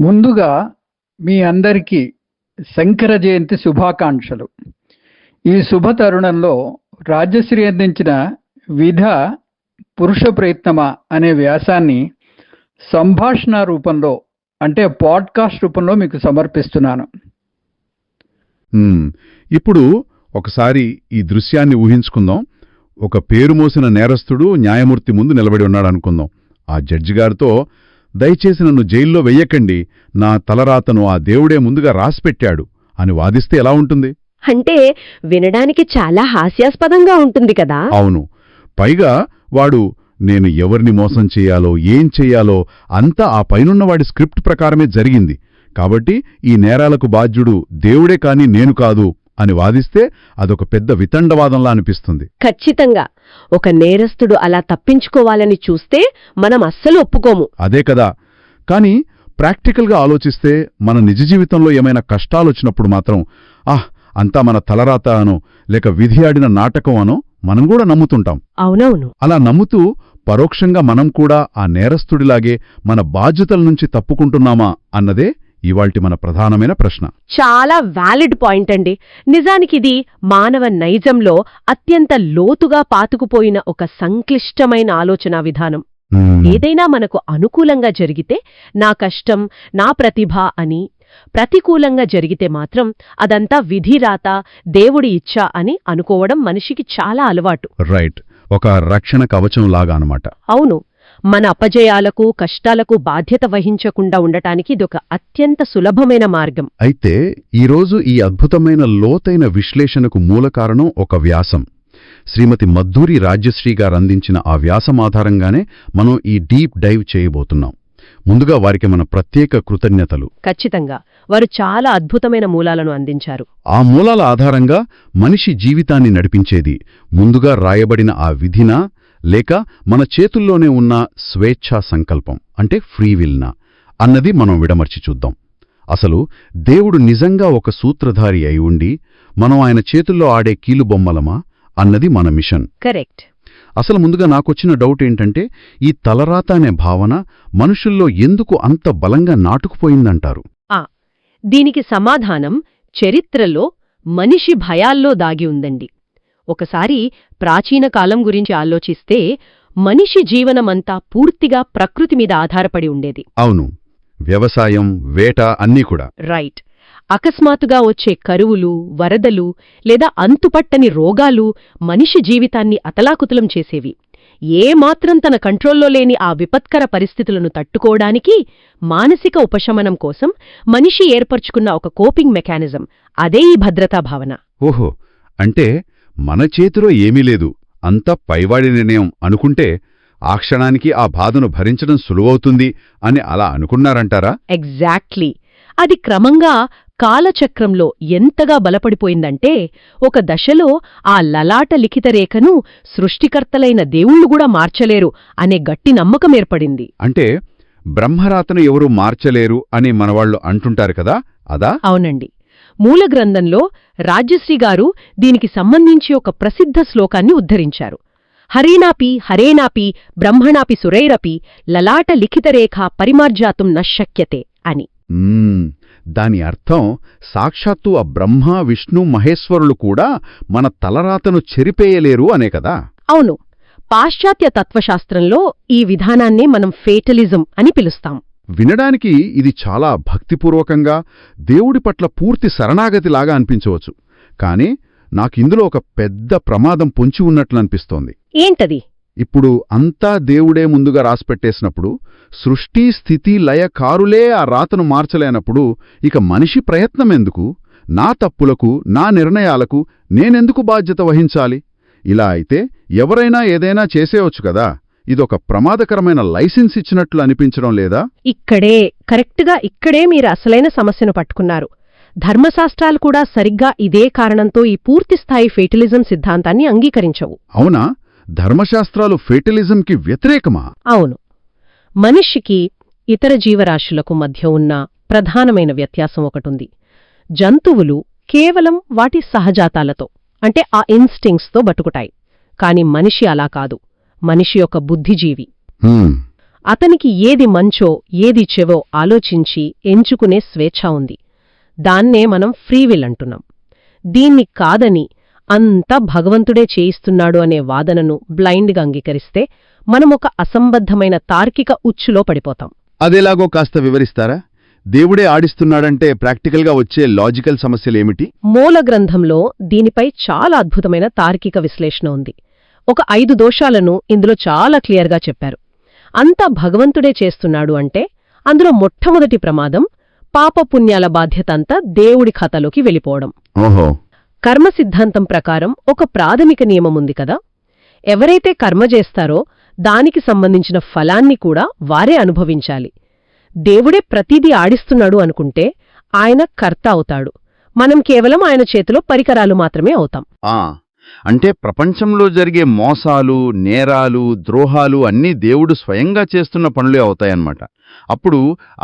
ముందుగా మీ అందరికీ శంకర జయంతి శుభాకాంక్షలు. ఈ శుభ తరుణంలో రాజ్యశ్రీ అందించిన విధ పురుష ప్రయత్నమా అనే వ్యాసాన్ని సంభాషణ రూపంలో అంటే పాడ్కాస్ట్ రూపంలో మీకు సమర్పిస్తున్నాను. ఇప్పుడు ఒకసారి ఈ దృశ్యాన్ని ఊహించుకుందాం. ఒక పేరు మోసిన నేరస్తుడు న్యాయమూర్తి ముందు నిలబడి ఉన్నాడు అనుకుందాం. ఆ జడ్జి గారితో, దయచేసి నన్ను జైల్లో వెయ్యకండి, నా తలరాతను ఆ దేవుడే ముందుగా రాసిపెట్టాడు అని వాదిస్తే ఎలా ఉంటుంది? అంటే వినడానికి చాలా హాస్యాస్పదంగా ఉంటుంది కదా. అవును. పైగా వాడు నేను ఎవరిని మోసం చెయ్యాలో ఏం చెయ్యాలో అంతా ఆ పైనున్నవాడి స్క్రిప్ట్ ప్రకారమే జరిగింది, కాబట్టి ఈ నేరాలకు బాధ్యుడు దేవుడే కాని నేను కాదు అని వాదిస్తే అదొక పెద్ద వితండవాదంలా అనిపిస్తుంది. ఖచ్చితంగా. ఒక నేరస్తుడు అలా తప్పించుకోవాలని చూస్తే మనం అస్సలు ఒప్పుకోము. అదే కదా. కాని ప్రాక్టికల్గా ఆలోచిస్తే మన నిజ జీవితంలో ఏమైనా కష్టాలొచ్చినప్పుడు మాత్రం అంతా మన తలరాత అనో లేక విధి ఆడిన నాటకం అనో మనం కూడా నమ్ముతుంటాం. అవునవును. అలా నమ్ముతూ పరోక్షంగా మనం కూడా ఆ నేరస్తుడిలాగే మన బాధ్యతల నుంచి తప్పుకుంటున్నామా అన్నదే ఇవాల్టి మన ప్రధానమైన ప్రశ్న. చాలా వ్యాలిడ్ పాయింట్ అండి. నిజానికిది మానవ నైజంలో అత్యంత లోతుగా పాతుకుపోయిన ఒక సంక్లిష్టమైన ఆలోచనా విధానం. ఏదైనా మనకు అనుకూలంగా జరిగితే నా కష్టం, నా ప్రతిభ అని, ప్రతికూలంగా జరిగితే మాత్రం అదంతా విధిరాత, దేవుడి ఇచ్ఛ అని అనుకోవడం మనిషికి చాలా అలవాటు. రైట్. ఒక రక్షణ కవచంలాగా అనమాట. అవును. మన అపజయాలకు, కష్టాలకు బాధ్యత వహించకుండా ఉండటానికి ఇదొక అత్యంత సులభమైన మార్గం. అయితే ఈరోజు ఈ అద్భుతమైన లోతైన విశ్లేషణకు మూల కారణం ఒక వ్యాసం. శ్రీమతి మద్దూరి రాజ్యశ్రీ గారు అందించిన ఆ వ్యాసం ఆధారంగానే మనం ఈ డీప్ డైవ్ చేయబోతున్నాం. ముందుగా వారికి మన ప్రత్యేక కృతజ్ఞతలు. ఖచ్చితంగా. వారు చాలా అద్భుతమైన మూలాలను అందించారు. ఆ మూలాల ఆధారంగా మనిషి జీవితాన్ని నడిపించేది ముందుగా రాయబడిన ఆ విధినా లేక మన చేతుల్లోనే ఉన్న స్వేచ్ఛా సంకల్పం అంటే ఫ్రీవిల్నా అన్నది మనం విడమర్చి చూద్దాం. అసలు దేవుడు నిజంగా ఒక సూత్రధారి అయి ఉండి మనం ఆయన చేతుల్లో ఆడే కీలుబొమ్మలమా అన్నది మన మిషన్. కరెక్ట్. అసలు ముందుగా నాకొచ్చిన డౌట్ ఏంటంటే, ఈ తలరాత అనే భావన మనుషుల్లో ఎందుకు అంత బలంగా నాటుకుపోయిందంటారు? దీనికి సమాధానం చరిత్రలో మనిషి భయాల్లో దాగి ఉందండి. ఒకసారి ప్రాచీన కాలం గురించి ఆలోచిస్తే మనిషి జీవనమంతా పూర్తిగా ప్రకృతి మీద ఆధారపడి ఉండేది. అవును. వ్యవసాయం, వేట అన్నీ కూడా. రైట్. అకస్మాత్తుగా వచ్చే కరువులు, వరదలు లేదా అంతుపట్టని రోగాలు మనిషి జీవితాన్ని అతలాకుతలం చేసేవి. ఏమాత్రం తన కంట్రోల్లో లేని ఆ విపత్కర పరిస్థితులను తట్టుకోవడానికి మానసిక ఉపశమనం కోసం మనిషి ఏర్పరచుకున్న ఒక కోపింగ్ మెకానిజం, అదే ఈ భద్రతా భావన. ఓహో, అంటే మన చేతిలో ఏమీ లేదు, అంతా పైవాడి నిర్ణయం అనుకుంటే ఆ క్షణానికి ఆ బాధను భరించడం సులువవుతుంది అని అలా అనుకున్నారంటారా? ఎగ్జాక్ట్లీ. అది క్రమంగా కాలచక్రంలో ఎంతగా బలపడిపోయిందంటే ఒక దశలో ఆ లలాట లిఖిత రేఖను సృష్టికర్తలైన దేవుళ్లుగూడా మార్చలేరు అనే గట్టి నమ్మకం ఏర్పడింది. అంటే బ్రహ్మరాతను ఎవరూ మార్చలేరు అని మనవాళ్లు అంటుంటారు కదా, అదా? అవునండి. మూలగ్రంథంలో రాజ్యశ్రీగారు దీనికి సంబంధించి ఒక ప్రసిద్ధ శ్లోకాన్ని ఉద్ధరించారు. హరేనాపి హరేనాపి బ్రహ్మణాపి సురైరపి లలాట లిఖితరేఖా పరిమార్జాతుం నశక్యతే అని. దాని అర్థం సాక్షాత్తు ఆ బ్రహ్మ, విష్ణు, మహేశ్వరులు కూడా మన తలరాతను చెరిపేయలేరు అనే కదా? అవును. పాశ్చాత్య తత్వశాస్త్రంలో ఈ విధానాన్నే మనం ఫేటలిజం అని పిలుస్తాం. వినడానికి ఇది చాలా భక్తిపూర్వకంగా దేవుడి పట్ల పూర్తి శరణాగతిలాగా అనిపించవచ్చు. కాని నాకిందులో ఒక పెద్ద ప్రమాదం పొంచి ఉన్నట్లనిపిస్తోంది. ఏంటది? ఇప్పుడు అంతా దేవుడే ముందుగా రాసిపెట్టేసినప్పుడు, సృష్టి స్థితి లయ కారులే ఆ రాతను మార్చలేనప్పుడు ఇక మనిషి ప్రయత్నమెందుకు? నా తప్పులకు, నా నిర్ణయాలకు నేనెందుకు బాధ్యత వహించాలి? ఇలా అయితే ఎవరైనా ఏదైనా చేసేయొచ్చు కదా. ఇదొక ప్రమాదకరమైన లైసెన్స్ ఇచ్చినట్లు అనిపించడం లేదా? ఇక్కడే మీరు అసలైన సమస్యను పట్టుకున్నారు. ధర్మశాస్త్రాలు కూడా సరిగ్గా ఇదే కారణంతో ఈ పూర్తిస్థాయి ఫేటలిజం సిద్ధాంతాన్ని అంగీకరించవు. అవునా? ధర్మశాస్త్రాలు ఫేటలిజంకి వ్యతిరేకమా? అవును. మనిషికి ఇతర జీవరాశులకు మధ్య ఉన్న ప్రధానమైన వ్యత్యాసం ఒకటుంది. జంతువులు కేవలం వాటి సహజాతాలతో అంటే ఆ ఇన్స్టింక్ట్స్తో బతుకుతాయి. కాని మనిషి అలా కాదు. మనిషి ఒక బుద్ధిజీవి. అతనికి ఏది మంచో ఏది చెవో ఆలోచించి ఎంచుకునే స్వేచ్ఛ ఉంది. దాన్నే మనం ఫ్రీవిల్ అంటున్నాం. దీన్ని కాదని అంతా భగవంతుడే చేయిస్తున్నాడు అనే వాదనను బ్లైండ్గా అంగీకరిస్తే మనమొక అసంబద్ధమైన తార్కిక ఉచ్చులో పడిపోతాం. అదేలాగో కాస్త వివరిస్తారా? దేవుడే ఆడిస్తున్నాడంటే ప్రాక్టికల్గా వచ్చే లాజికల్ సమస్యలేమిటి? మూల గ్రంథంలో దీనిపై చాలా అద్భుతమైన తార్కిక విశ్లేషణ ఉంది. ఒక 5 దోషాలను ఇందులో చాలా క్లియర్గా చెప్పారు. అంతా భగవంతుడే చేస్తున్నాడు అంటే అందులో మొట్టమొదటి ప్రమాదం పాపపుణ్యాల బాధ్యతంతా దేవుడి ఖాతాలోకి వెళ్ళిపోవడం. ఓహో. కర్మ సిద్ధాంతం ప్రకారం ఒక ప్రాథమిక నియమముంది కదా, ఎవరైతే కర్మ చేస్తారో దానికి సంబంధించిన ఫలాన్ని కూడా వారే అనుభవించాలి. దేవుడే ప్రతిదీ ఆడిస్తున్నాడు అనుకుంటే ఆయన కర్త అవుతాడు, మనం కేవలం ఆయన చేతిలో పరికరాలు మాత్రమే అవుతాం. అంటే ప్రపంచంలో జరిగే మోసాలు, నేరాలు, ద్రోహాలు అన్నీ దేవుడు స్వయంగా చేస్తున్న పనులే అవుతాయన్నమాట. అప్పుడు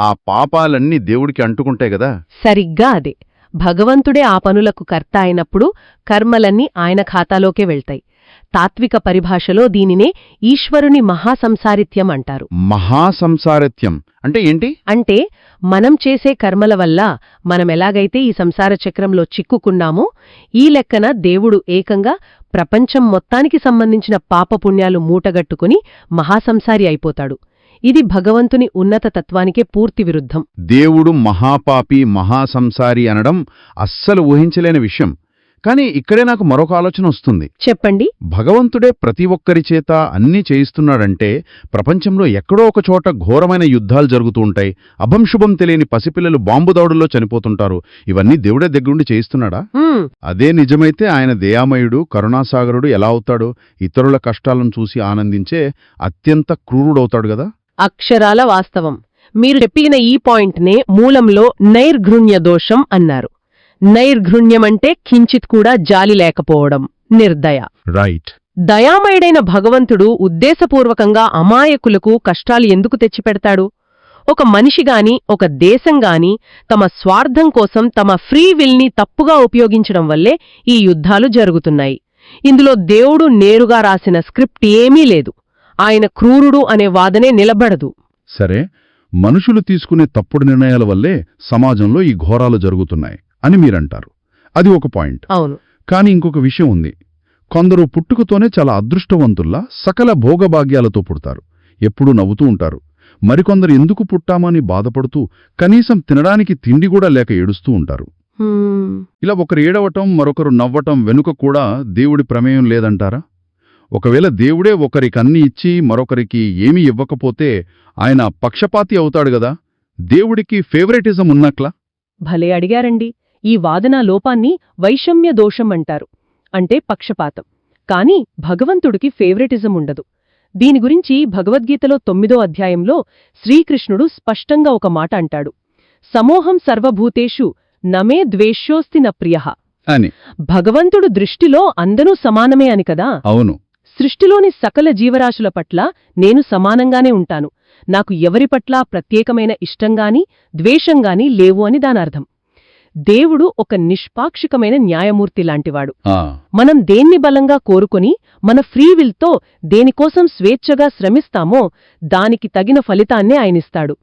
ఆ పాపాలన్నీ దేవుడికి అంటుకుంటాయి కదా. సరిగ్గా అదే. భగవంతుడే ఆ పనులకు కర్త అయినప్పుడు కర్మలన్నీ ఆయన ఖాతాలోకే వెళ్తాయి. తాత్విక పరిభాషలో దీనినే ఈశ్వరుని మహాసంసారిత్యం అంటారు. మహాసంసారిత్యం అంటే ఏంటి? అంటే మనం చేసే కర్మల వల్ల మనమెలాగైతే ఈ సంసార చక్రంలో చిక్కుకున్నామో ఈ లెక్కన దేవుడు ఏకంగా ప్రపంచం మొత్తానికి సంబంధించిన పాపపుణ్యాలు మూటగట్టుకుని మహాసంసారి అయిపోతాడు. ఇది భగవంతుని ఉన్నత తత్వానికే పూర్తి విరుద్ధం. దేవుడు మహాపాపి, మహాసంసారి అనడం అస్సలు ఊహించలేని విషయం. కాని ఇక్కడే నాకు మరొక ఆలోచన వస్తుంది. చెప్పండి. భగవంతుడే ప్రతి ఒక్కరి చేత అన్నీ చేయిస్తున్నాడంటే ప్రపంచంలో ఎక్కడో ఒక చోట ఘోరమైన యుద్ధాలు జరుగుతూ ఉంటాయి, అభంశుభం తెలియని పసిపిల్లలు బాంబు దాడుల్లో చనిపోతుంటారు. ఇవన్నీ దేవుడే దగ్గరుండి చేయిస్తున్నాడా? అదే నిజమైతే ఆయన దయామయుడు, కరుణాసాగరుడు ఎలా అవుతాడు? ఇతరుల కష్టాలను చూసి ఆనందించే అత్యంత క్రూరుడవుతాడు గదా. అక్షరాల వాస్తవం. మీరు చెప్పిన ఈ పాయింట్నే మూలంలో నైర్ఘృణ్య దోషం అన్నారు. నైర్ఘృణ్యమంటే కించిత్ కూడా జాలి లేకపోవడం, నిర్దయ. రైట్. దయామయుడైన భగవంతుడు ఉద్దేశపూర్వకంగా అమాయకులకు కష్టాలు ఎందుకు తెచ్చిపెడతాడు? ఒక మనిషిగాని ఒక దేశంగాని తమ స్వార్థం కోసం తమ ఫ్రీ విల్ని తప్పుగా ఉపయోగించడం వల్లే ఈ యుద్ధాలు జరుగుతున్నాయి. ఇందులో దేవుడు నేరుగా రాసిన స్క్రిప్ట్ ఏమీ లేదు. ఆయన క్రూరుడు అనే వాదనే నిలబడదు. సరే, మనుషులు తీసుకునే తప్పుడు నిర్ణయాల వల్లే సమాజంలో ఈ ఘోరాలు జరుగుతున్నాయి అని మీరంటారు. అది ఒక పాయింట్. అవును. కాని ఇంకొక విషయం ఉంది. కొందరు పుట్టుకతోనే చాలా అదృష్టవంతుల్లా సకల భోగభాగ్యాలతో పుడతారు, ఎప్పుడూ నవ్వుతూ ఉంటారు. మరికొందరు ఎందుకు పుట్టామని బాధపడుతూ కనీసం తినడానికి తిండి కూడా లేక ఏడుస్తూ ఉంటారు. ఇలా ఒకరు ఏడవటం, మరొకరు నవ్వటం వెనుక కూడా దేవుడి ప్రమేయం లేదంటారా? ఒకవేళ దేవుడే ఒకరికన్నీ ఇచ్చి మరొకరికి ఏమీ ఇవ్వకపోతే ఆయన పక్షపాతి అవుతాడు గదా. దేవుడికి ఫేవరెటిజం ఉన్నట్లా? భలే అడిగారండి. ఈ వాదనా లోపాన్ని వైషమ్య దోషం అంటారు, అంటే పక్షపాతం. కాని భగవంతుడికి ఫేవరెటిజం ఉండదు. దీని గురించి భగవద్గీతలో 9వ అధ్యాయంలో శ్రీకృష్ణుడు స్పష్టంగా ఒక మాట అంటాడు, సమోహం సర్వభూతేషు నమే ద్వేష్యోస్తి న ప్రియః అని. భగవంతుడు దృష్టిలో అందరూ సమానమే అని కదా. అవును. సృష్టిలోని సకల జీవరాశుల పట్ల నేను సమానంగానే ఉంటాను, నాకు ఎవరి పట్ల ప్రత్యేకమైన ఇష్టంగాని ద్వేషంగాని లేవు అని దానర్థం. దేవుడు ఒక నిష్పాక్షికమైన న్యాయమూర్తి లాంటివాడు. మనం దేన్ని బలంగా కోరుకొని మన ఫ్రీవిల్తో దేనికోసం స్వేచ్ఛగా శ్రమిస్తామో దానికి తగిన ఫలితాన్నే ఆయనిస్తాడు.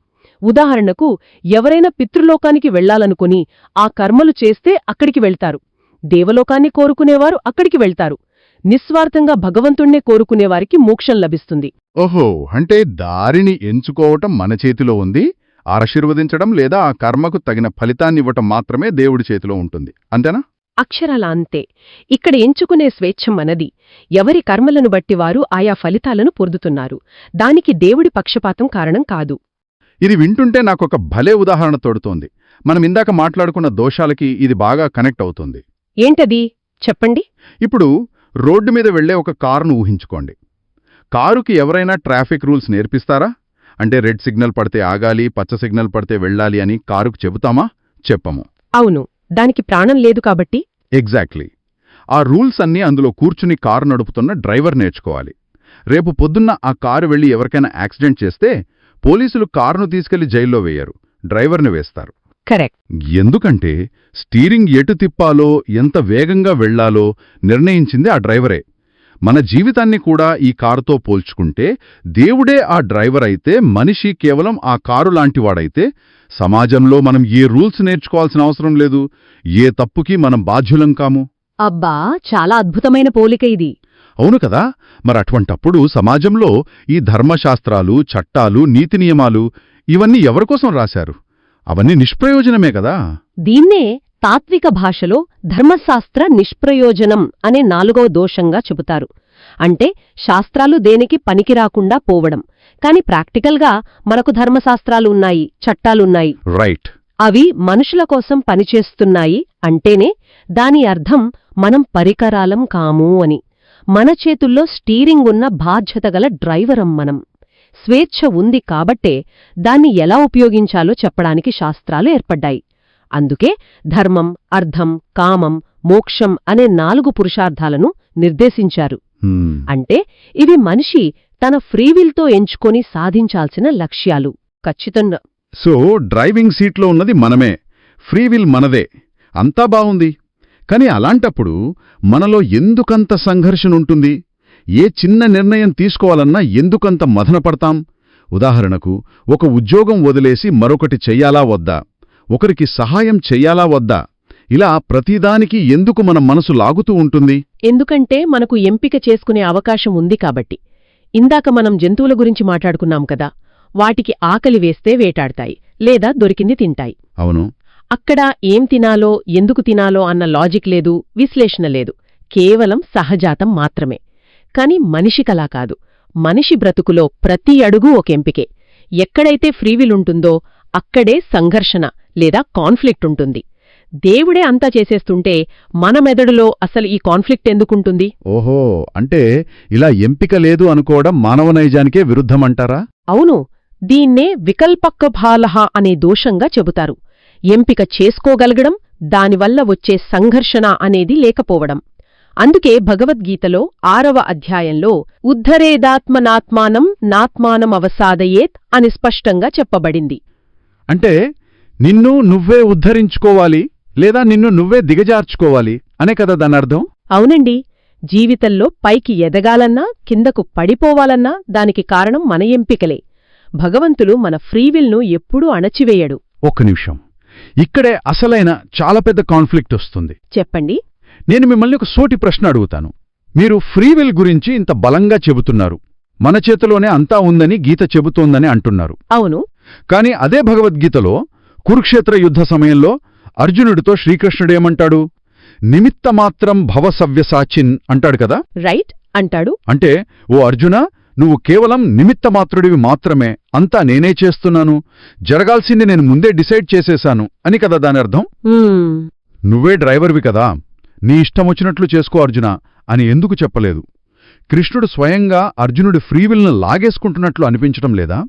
ఉదాహరణకు, ఎవరైనా పితృలోకానికి వెళ్లాలనుకుని ఆ కర్మలు చేస్తే అక్కడికి వెళ్తారు. దేవలోకాన్ని కోరుకునేవారు అక్కడికి వెళ్తారు. నిస్వార్థంగా భగవంతుణ్ణే కోరుకునేవారికి మోక్షం లభిస్తుంది. ఓహో, అంటే దారిని ఎంచుకోవటం మన చేతిలో ఉంది. ఆశీర్వదించడం లేదా ఆ కర్మకు తగిన ఫలితాన్నివ్వటం మాత్రమే దేవుడి చేతిలో ఉంటుంది, అంతేనా? అక్షరాల అంతే. ఇక్కడ ఎంచుకునే స్వేచ్ఛ మనది. ఎవరి కర్మలను బట్టి వారు ఆయా ఫలితాలను పొందుతున్నారు. దానికి దేవుడి పక్షపాతం కారణం కాదు. ఇది వింటుంటే నాకొక భలే ఉదాహరణ తోడుతోంది. మనం ఇందాక మాట్లాడుకున్న దోషాలకి ఇది బాగా కనెక్ట్ అవుతుంది. ఏంటది? చెప్పండి. ఇప్పుడు రోడ్డు మీద వెళ్లే ఒక కారును ఊహించుకోండి. కారుకి ఎవరైనా ట్రాఫిక్ రూల్స్ నేర్పిస్తారా? అంటే రెడ్ సిగ్నల్ పడితే ఆగాలి, పచ్చ సిగ్నల్ పడితే వెళ్ళాలి అని కారుకు చెబుతామా? చెప్పము. అవును, దానికి ప్రాణం లేదు కాబట్టి. ఎగ్జాక్ట్లీ. ఆ రూల్స్ అన్నీ అందులో కూర్చుని కారు నడుపుతున్న డ్రైవర్ నేర్చుకోవాలి. రేపు పొద్దున్న ఆ కారు వెళ్లి ఎవరికైనా యాక్సిడెంట్ చేస్తే పోలీసులు కారును తీసుకెళ్లి జైల్లో వేయరు, డ్రైవర్ని వేస్తారు. కరెక్ట్. ఎందుకంటే స్టీరింగ్ ఎటు తిప్పాలో, ఎంత వేగంగా వెళ్లాలో నిర్ణయించింది ఆ డ్రైవరే. మన జీవితాన్ని కూడా ఈ కారుతో పోల్చుకుంటే దేవుడే ఆ డ్రైవర్ అయితే, మనిషి కేవలం ఆ కారు లాంటివాడైతే, సమాజంలో మనం ఏ రూల్స్ నేర్చుకోవాల్సిన అవసరం లేదు, ఏ తప్పుకి మనం బాధ్యులం కాము. అబ్బా, చాలా అద్భుతమైన పోలిక ఇది. అవును కదా. మరటువంటప్పుడు సమాజంలో ఈ ధర్మశాస్త్రాలు, చట్టాలు, నీతి నియమాలు ఇవన్నీ ఎవరికోసం రాశారు? అవన్నీ నిష్ప్రయోజనమే కదా. దీన్నే తాత్విక భాషలో ధర్మశాస్త్ర నిష్ప్రయోజనం అనే 4వ దోషంగా చెబుతారు. అంటే శాస్త్రాలు దేనికి పనికిరాకుండా పోవడం. కాని ప్రాక్టికల్గా మనకు ధర్మశాస్త్రాలు ఉన్నాయి, చట్టాలున్నాయి. రైట్. అవి మనుషుల కోసం పనిచేస్తున్నాయి అంటేనే దాని అర్థం మనం పరికరాలం కాము అని. మన చేతుల్లో స్టీరింగ్ ఉన్న బాధ్యతగల డ్రైవరం మనం. స్వేచ్ఛ ఉంది కాబట్టే దాన్ని ఎలా ఉపయోగించాలో చెప్పడానికి శాస్త్రాలు ఏర్పడ్డాయి. అందుకే ధర్మం, అర్థం, కామం, మోక్షం అనే 4 పురుషార్థాలను నిర్దేశించారు. అంటే ఇవి మనిషి తన ఫ్రీవిల్తో ఎంచుకొని సాధించాల్సిన లక్ష్యాలు. ఖచ్చితంగా. సో డ్రైవింగ్ సీట్లో ఉన్నది మనమే, ఫ్రీవిల్ మనదే, అంతా బావుంది. కాని అలాంటప్పుడు మనలో ఎందుకంత సంఘర్షణుంటుంది? ఏ చిన్న నిర్ణయం తీసుకోవాలన్నా ఎందుకంత మదనపడతాం? ఉదాహరణకు, ఒక ఉద్యోగం వదిలేసి మరొకటి చెయ్యాలా వద్దా, ఒకరికి సహాయం చెయ్యాలా వద్దా, ఇలా ప్రతిదానికి ఎందుకు మన మనసు లాగుతూ ఉంటుంది? ఎందుకంటే మనకు ఎంపిక చేసుకునే అవకాశం ఉంది కాబట్టి. ఇందాక మనం జంతువుల గురించి మాట్లాడుకున్నాం కదా, వాటికి ఆకలి వేస్తే వేటాడతాయి, లేదా దొరికింది తింటాయి. అవును. అక్కడ ఏం తినాలో, ఎందుకు తినాలో అన్న లాజిక్ లేదు, విశ్లేషణ లేదు, కేవలం సహజాతం మాత్రమే. కాని మనిషికలా కాదు. మనిషి బ్రతుకులో ప్రతి అడుగు ఒక ఎంపికే. ఎక్కడైతే ఫ్రీవిలుంటుందో అక్కడే సంఘర్షణ లేదా కాన్ఫ్లిక్ట్ ఉంటుంది. దేవుడే అంతా చేసేస్తుంటే మన మెదడులో అసలు ఈ కాన్ఫ్లిక్ట్ ఎందుకుంటుంది? ఓహో, అంటే ఇలా ఎంపిక లేదు అనుకోవడం మానవ నైజానికే విరుద్ధమంటారా? అవును. దీన్నే వికల్పకభాలహ అనే దోషంగా చెబుతారు. ఎంపిక చేసుకోగలగడం, దానివల్ల వచ్చే సంఘర్షణ అనేది లేకపోవడం. అందుకే భగవద్గీతలో 6వ అధ్యాయంలో ఉద్ధరేదాత్మనాత్మానం నాత్మానం అవసాదయేత్ అని స్పష్టంగా చెప్పబడింది. అంటే నిన్ను నువ్వే ఉద్ధరించుకోవాలి, లేదా నిన్ను నువ్వే దిగజార్చుకోవాలి అనే కదా దానర్థం? అవునండి. జీవితంలో పైకి ఎదగాలన్నా, కిందకు పడిపోవాలన్నా దానికి కారణం మన ఎంపికలే. భగవంతుడు మన ఫ్రీవిల్ను ఎప్పుడూ అణచివేయడు. ఒక్క నిమిషం, ఇక్కడే అసలైన చాలా పెద్ద కాన్ఫ్లిక్ట్ వస్తుంది. చెప్పండి. నేను మిమ్మల్ని ఒక సోటి ప్రశ్న అడుగుతాను. మీరు ఫ్రీవిల్ గురించి ఇంత బలంగా చెబుతున్నారు, మన చేతిలోనే అంతా ఉందని గీత చెబుతోందని అంటున్నారు. అవును. కాని అదే భగవద్గీతలో కురుక్షేత్ర యుద్ధ సమయంలో అర్జునుడితో శ్రీకృష్ణుడేమంటాడు? నిమిత్తమాత్రం భవ సవ్యసాచిన్ అంటాడు కదా. రైట్ అంటాడు. అంటే, ఓ అర్జునా, నువ్వు కేవలం నిమిత్తమాత్రుడివి మాత్రమే, అంతా నేనే చేస్తున్నాను, జరగాల్సింది నేను ముందే డిసైడ్ చేసేశాను అని కదా దానర్థం. నువ్వే డ్రైవర్వి కదా, నీ ఇష్టమొచ్చినట్లు చేసుకో అర్జునా అని ఎందుకు చెప్పలేదు? కృష్ణుడు స్వయంగా అర్జునుడి ఫ్రీవిల్ను లాగేసుకుంటున్నట్లు అనిపించటం లేదా?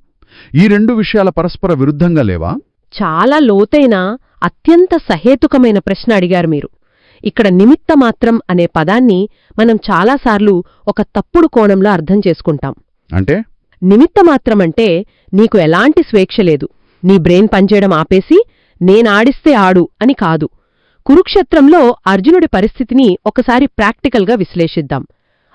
ఈ 2 విషయాల పరస్పర విరుద్ధంగా లేవా? చాలా లోతైన, అత్యంత సహేతుకమైన ప్రశ్న అడిగారు మీరు. ఇక్కడ నిమిత్తమాత్రం అనే పదాన్ని మనం చాలాసార్లు ఒక తప్పుడు కోణంలో అర్థం చేసుకుంటాం. అంటే నిమిత్తమాత్రమంటే నీకు ఎలాంటి స్వేచ్ఛ లేదు, నీ బ్రెయిన్ పనిచేయడం ఆపేసి నేనాడిస్తే ఆడు అని కాదు. కురుక్షేత్రంలో అర్జునుడి పరిస్థితిని ఒకసారి ప్రాక్టికల్గా విశ్లేషిద్దాం.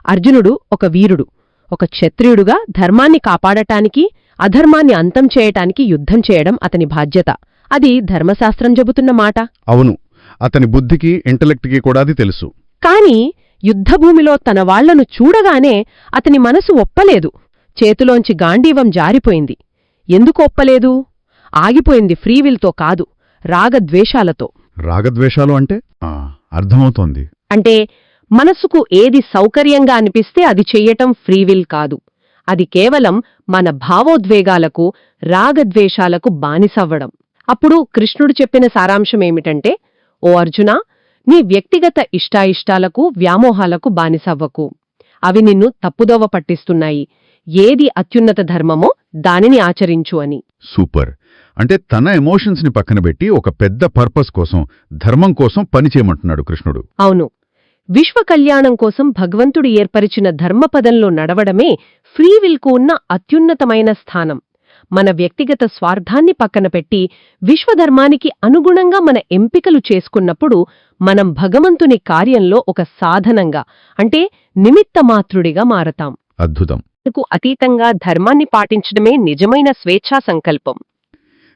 అర్జునుడు ఒక వీరుడు, ఒక క్షత్రియుడుగా ధర్మాన్ని కాపాడటానికి, అధర్మాన్ని అంతం చేయటానికి యుద్ధం చేయడం అతని బాధ్యత. అది ధర్మశాస్త్రం చెబుతున్న మాట. అవును, అతని బుద్ధికి, ఇంటలెక్ట్కి కూడా అది తెలుసు. కాని యుద్ధభూమిలో తన వాళ్లను చూడగానే అతని మనసు ఒప్పలేదు. చేతిలోంచి గాండీవం జారిపోయింది. ఎందుకు ఒప్పలేదు? ఆగిపోయింది ఫ్రీవిల్తో కాదు, రాగద్వేషాలతో. రాగద్వేషాలు అంటే అర్థమవుతోంది. అంటే మనసుకు ఏది సౌకర్యంగా అనిపిస్తే అది చెయ్యటం ఫ్రీవిల్ కాదు. అది కేవలం మన భావోద్వేగాలకు, రాగద్వేషాలకు బానిసవ్వడం. అప్పుడు కృష్ణుడు చెప్పిన సారాంశమేమిటంటే, ఓ అర్జునా, నీ వ్యక్తిగత ఇష్టాయిష్టాలకు, వ్యామోహాలకు బానిసవ్వకు. అవి నిన్ను తప్పుదోవ పట్టిస్తున్నాయి. ఏది అత్యున్నత ధర్మమో దానిని ఆచరించు అని. సూపర్. అంటే తన ఎమోషన్స్ని పక్కనబెట్టి ఒక పెద్ద పర్పస్ కోసం, ధర్మం కోసం పనిచేయమంటున్నాడు కృష్ణుడు. అవును. విశ్వ కళ్యాణం కోసం భగవంతుడు ఏర్పరిచిన ధర్మపదంలో నడవడమే ఫ్రీవిల్కు ఉన్న అత్యున్నతమైన స్థానం. మన వ్యక్తిగత స్వార్థాన్ని పక్కన పెట్టి విశ్వధర్మానికి అనుగుణంగా మన ఎంపికలు చేసుకున్నప్పుడు మనం భగవంతుని కార్యంలో ఒక సాధనంగా అంటే నిమిత్తమాత్రుడిగా మారతాం. అద్భుతం. మనకు అతీతంగా ధర్మాన్ని పాటించడమే నిజమైన స్వేచ్ఛా సంకల్పం.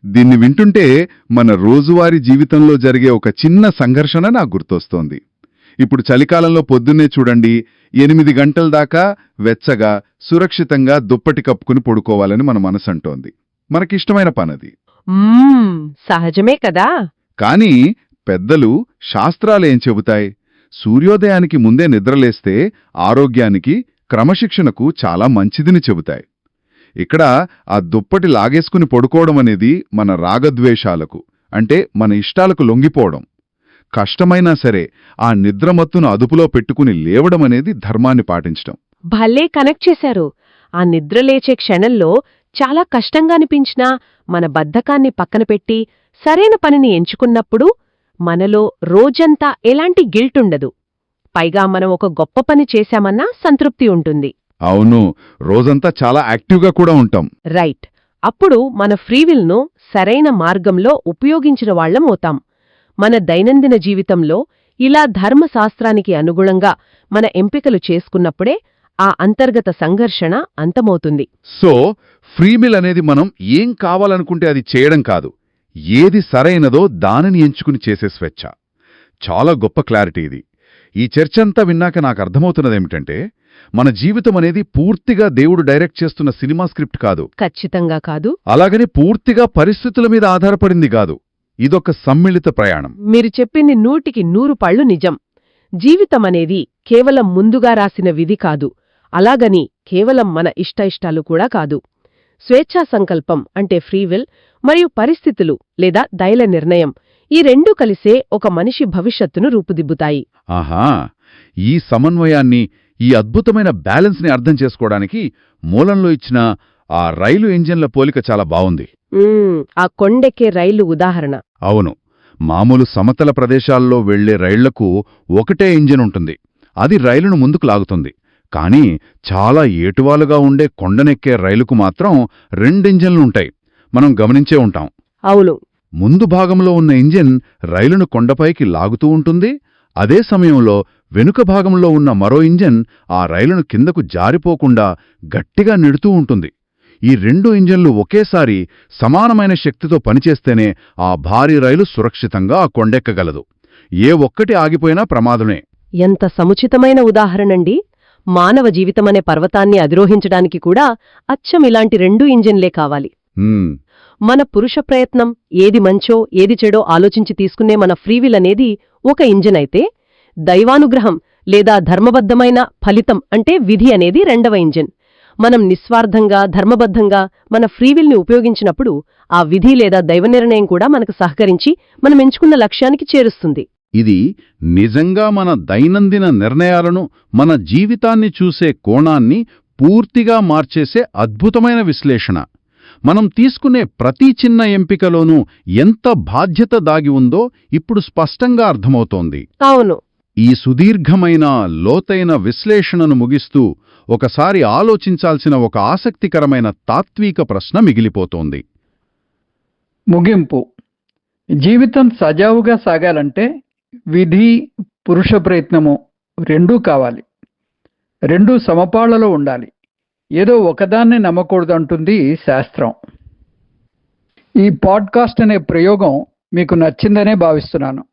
దీన్ని వింటుంటే మన రోజువారీ జీవితంలో జరిగే ఒక చిన్న సంఘర్షణ నాకు గుర్తొస్తోంది. ఇప్పుడు చలికాలంలో పొద్దున్నే చూడండి, 8 గంటల దాకా వెచ్చగా సురక్షితంగా దుప్పటి కప్పుకుని పడుకోవాలని మన మనసు అంటోంది. మనకిష్టమైన పనది. సహజమే కదా. కానీ పెద్దలు శాస్త్రాలేం చెబుతాయి? సూర్యోదయానికి ముందే నిద్రలేస్తే ఆరోగ్యానికి క్రమశిక్షణకు చాలా మంచిదిని చెబుతాయి. ఇక్కడ ఆ దుప్పటి లాగేసుకుని పడుకోవడం అనేది మన రాగద్వేషాలకు అంటే మన ఇష్టాలకు లొంగిపోవడం. కష్టమైనా సరే ఆ నిద్రమత్తును అదుపులో పెట్టుకుని లేవడం అనేది ధర్మాన్ని పాటించడం. భలే కనెక్ట్ చేశారు. ఆ నిద్రలేచే క్షణంలో చాలా కష్టంగా అనిపించినా మన బద్ధకాన్ని పక్కన పెట్టి సరైన పనిని ఎంచుకున్నప్పుడు మనలో రోజంతా ఎలాంటి గిల్ట్ ఉండదు. పైగా మనం ఒక గొప్ప పని చేశామన్నా సంతృప్తి ఉంటుంది. అవును, రోజంతా చాలా యాక్టివ్గా కూడా ఉంటాం. రైట్. అప్పుడు మన ఫ్రీవిల్ను సరైన మార్గంలో ఉపయోగించిన వాళ్లమవుతాం. మన దైనందిన జీవితంలో ఇలా ధర్మశాస్త్రానికి అనుగుణంగా మన ఎంపికలు చేసుకున్నప్పుడే ఆ అంతర్గత సంఘర్షణ అంతమవుతుంది. సో ఫ్రీమిల్ అనేది మనం ఏం కావాలనుకుంటే అది చేయడం కాదు, ఏది సరైనదో దానిని ఎంచుకుని చేసే స్వేచ్ఛ. చాలా గొప్ప క్లారిటీ ఇది. ఈ చర్చంతా విన్నాక నాకు అర్థమవుతున్నదేమిటంటే మన జీవితం అనేది పూర్తిగా దేవుడు డైరెక్ట్ చేస్తున్న సినిమా స్క్రిప్ట్ కాదు. ఖచ్చితంగా కాదు. అలాగని పూర్తిగా పరిస్థితుల మీద ఆధారపడింది కాదు. ఇదొక సమ్మిళిత ప్రయాణం. మీరు చెప్పింది 100% నిజం. జీవితమనేది కేవలం ముందుగా రాసిన విధి కాదు, అలాగని కేవలం మన ఇష్టాలు కూడా కాదు. స్వేచ్ఛా సంకల్పం అంటే ఫ్రీవిల్ మరియు పరిస్థితులు లేదా దైల నిర్ణయం, ఈ రెండూ కలిసే ఒక మనిషి భవిష్యత్తును రూపుదిద్దుతాయి. ఆహా, ఈ సమన్వయాన్ని, ఈ అద్భుతమైన బ్యాలెన్స్ని అర్థం చేసుకోవడానికి మూలంలో ఇచ్చిన ఆ రైలు ఇంజిన్ల పోలిక చాలా బావుంది. ఆ కొండెక్కే రైలు ఉదాహరణ. అవును, మామూలు సమతల ప్రదేశాల్లో వెళ్లే రైళ్లకు ఒకటే ఇంజిన్ ఉంటుంది, అది రైలును ముందుకు లాగుతుంది. కానీ చాలా ఏటువాలుగా ఉండే కొండనెక్కే రైలుకు మాత్రం 2 ఇంజిన్లుంటాయి. మనం గమనించే ఉంటాం. అవును. ముందు భాగంలో ఉన్న ఇంజిన్ రైలును కొండపైకి లాగుతూ ఉంటుంది. అదే సమయంలో వెనుక భాగంలో ఉన్న మరో ఇంజిన్ ఆ రైలును కిందకు జారిపోకుండా గట్టిగా నెడుతూ ఉంటుంది. ఈ 2 ఇంజిన్లు ఒకేసారి సమానమైన శక్తితో పనిచేస్తేనే ఆ భారీ రైలు సురక్షితంగా ఆ కొండెక్కగలదు. ఏ ఒక్కటి ఆగిపోయినా ప్రమాదమే. ఎంత సముచితమైన ఉదాహరణండి. మానవ జీవితమనే పర్వతాన్ని అధిరోహించడానికి కూడా అచ్చం ఇలాంటి 2 ఇంజిన్లే కావాలి. మన పురుష ప్రయత్నం ఏది మంచో ఏది చెడో ఆలోచించి తీసుకునే మన ఫ్రీవిల్ అనేది ఒక ఇంజిన్ అయితే, దైవానుగ్రహం లేదా ధర్మబద్ధమైన ఫలితం అంటే విధి అనేది 2వ ఇంజిన్. మనం నిస్వార్థంగా ధర్మబద్ధంగా మన ఫ్రీవిల్ని ఉపయోగించినప్పుడు ఆ విధి లేదా దైవ నిర్ణయం కూడా మనకు సహకరించి మనం ఎంచుకున్న లక్ష్యానికి చేరుస్తుంది. ఇది నిజంగా మన దైనందిన నిర్ణయాలను, మన జీవితాన్ని చూసే కోణాన్ని పూర్తిగా మార్చేసే అద్భుతమైన విశ్లేషణ. మనం తీసుకునే ప్రతి చిన్న ఎంపికలోనూ ఎంత బాధ్యత దాగి ఉందో ఇప్పుడు స్పష్టంగా అర్థమవుతోంది. అవును. ఈ సుదీర్ఘమైన లోతైన విశ్లేషణను ముగిస్తూ ఒకసారి ఆలోచించాల్సిన ఒక ఆసక్తికరమైన తాత్విక ప్రశ్న మిగిలిపోతోంది. ముగింపు. జీవితం సజావుగా సాగాలంటే విధి, పురుష ప్రయత్నము రెండూ కావాలి. రెండూ సమపాళ్లలో ఉండాలి. ఏదో ఒకదాన్ని నమ్మకూడదంటుంది శాస్త్రం. ఈ పాడ్కాస్ట్ అనే ప్రయోగం మీకు నచ్చిందనే భావిస్తున్నాను.